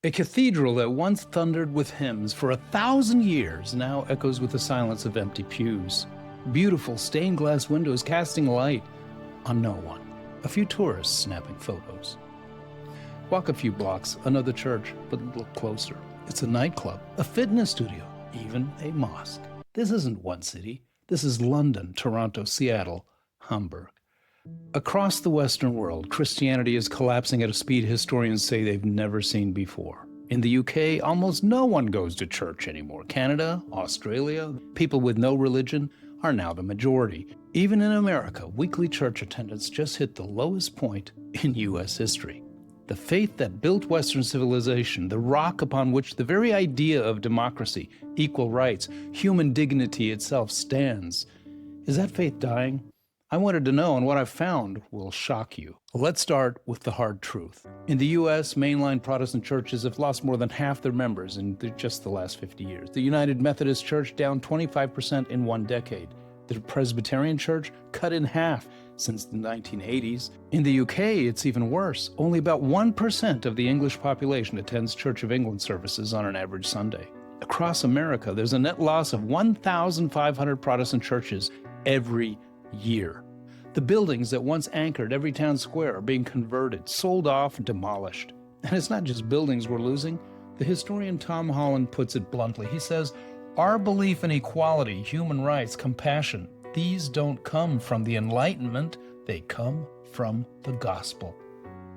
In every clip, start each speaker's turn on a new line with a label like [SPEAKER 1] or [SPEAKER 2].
[SPEAKER 1] A cathedral that once thundered with hymns for 1,000 years now echoes with the silence of empty pews. Beautiful stained glass windows casting light on no one. A few tourists snapping photos. Walk a few blocks, another church, but look closer. It's a nightclub, a fitness studio, even a mosque. This isn't one city. This is London, Toronto, Seattle, Hamburg. Across the Western world, Christianity is collapsing at a speed historians say they've never seen before. In the UK, almost no one goes to church anymore. Canada, Australia, people with no religion are now the majority. Even in America, weekly church attendance just hit the lowest point in U.S. history. The faith that built Western civilization, the rock upon which the very idea of democracy, equal rights, human dignity itself stands, is that faith dying? I wanted to know, and what I've found will shock you. Let's start with the hard truth. In the U.S., mainline Protestant churches have lost more than half their members in just the last 50 years. The United Methodist Church down 25% in one decade. The Presbyterian Church cut in half since the 1980s. In the UK, it's even worse. Only about 1% of the English population attends Church of England services on an average Sunday. Across America, there's a net loss of 1,500 Protestant churches every year. The buildings that once anchored every town square are being converted, sold off, and demolished. And it's not just buildings we're losing. The historian Tom Holland puts it bluntly. He says, "Our belief in equality, human rights, compassion, these don't come from the Enlightenment, they come from the gospel."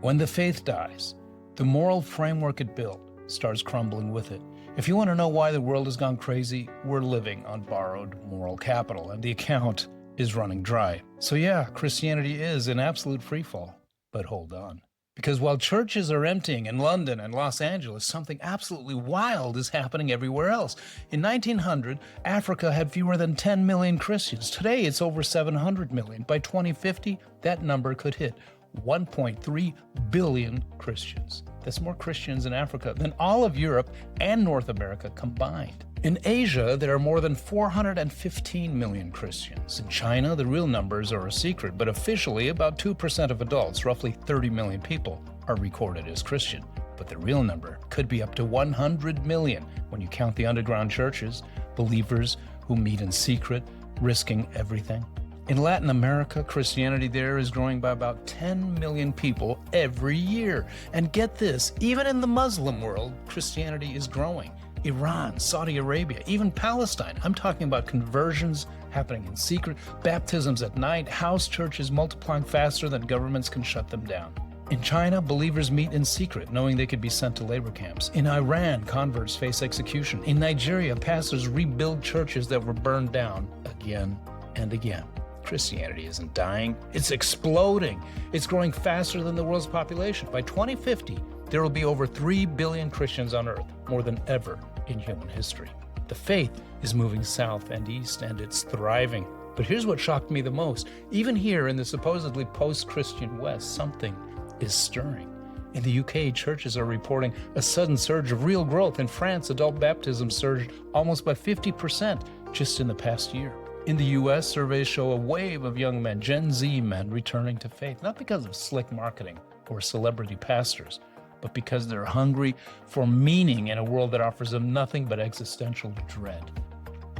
[SPEAKER 1] When the faith dies, the moral framework it built starts crumbling with it. If you want to know why the world has gone crazy, we're living on borrowed moral capital, and the account is running dry. So yeah, Christianity is in absolute freefall. But hold on. Because while churches are emptying in London and Los Angeles, something absolutely wild is happening everywhere else. In 1900, Africa had fewer than 10 million Christians. Today, it's over 700 million. By 2050, that number could hit 1.3 billion Christians. That's more Christians in Africa than all of Europe and North America combined. In Asia, there are more than 415 million Christians. In China, the real numbers are a secret, but officially about 2% of adults, roughly 30 million people, are recorded as Christian. But the real number could be up to 100 million when you count the underground churches, believers who meet in secret, risking everything. In Latin America, Christianity there is growing by about 10 million people every year. And get this, even in the Muslim world, Christianity is growing. Iran, Saudi Arabia, even Palestine. I'm talking about conversions happening in secret, baptisms at night, house churches multiplying faster than governments can shut them down. In China, believers meet in secret, knowing they could be sent to labor camps. In Iran, converts face execution. In Nigeria, pastors rebuild churches that were burned down again and again. Christianity isn't dying, it's exploding. It's growing faster than the world's population. By 2050, there will be over 3 billion Christians on earth, more than ever in human history. The faith is moving south and east, and it's thriving. But here's what shocked me the most. Even here in the supposedly post-Christian West, something is stirring. In the UK, churches are reporting a sudden surge of real growth. In France, adult baptism surged almost by 50% just in the past year. In the US, surveys show a wave of young men, Gen Z men, returning to faith, not because of slick marketing or celebrity pastors, but because they're hungry for meaning in a world that offers them nothing but existential dread.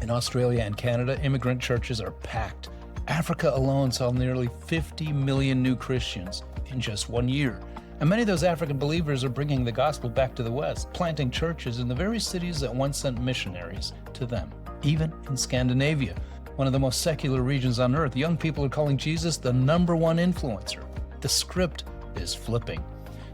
[SPEAKER 1] In Australia and Canada, immigrant churches are packed. Africa alone saw nearly 50 million new Christians in just 1 year. And many of those African believers are bringing the gospel back to the West, planting churches in the very cities that once sent missionaries to them. Even in Scandinavia, one of the most secular regions on earth, young people are calling Jesus the #1 influencer. The script is flipping.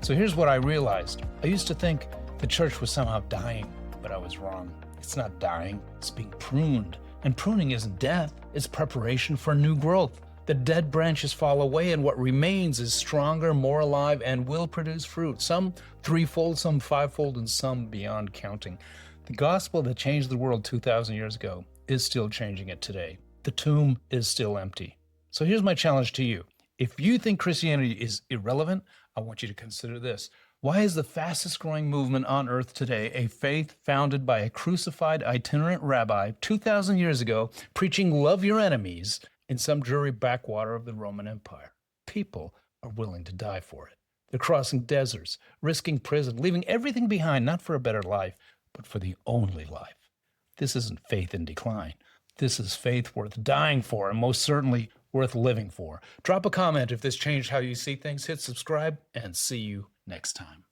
[SPEAKER 1] So here's what I realized. I used to think the church was somehow dying, but I was wrong. It's not dying, it's being pruned. And pruning isn't death, it's preparation for new growth. The dead branches fall away, and what remains is stronger, more alive, and will produce fruit. Some threefold, some fivefold, and some beyond counting. The gospel that changed the world 2,000 years ago is still changing it today. The tomb is still empty. So here's my challenge to you. If you think Christianity is irrelevant, I want you to consider this. Why is the fastest growing movement on earth today a faith founded by a crucified itinerant rabbi 2,000 years ago preaching love your enemies in some dreary backwater of the Roman Empire? People are willing to die for it. They're crossing deserts, risking prison, leaving everything behind, not for a better life, but for the only life. This isn't faith in decline. This is faith worth dying for, and most certainly worth living for. Drop a comment if this changed how you see things. Hit subscribe, and see you next time.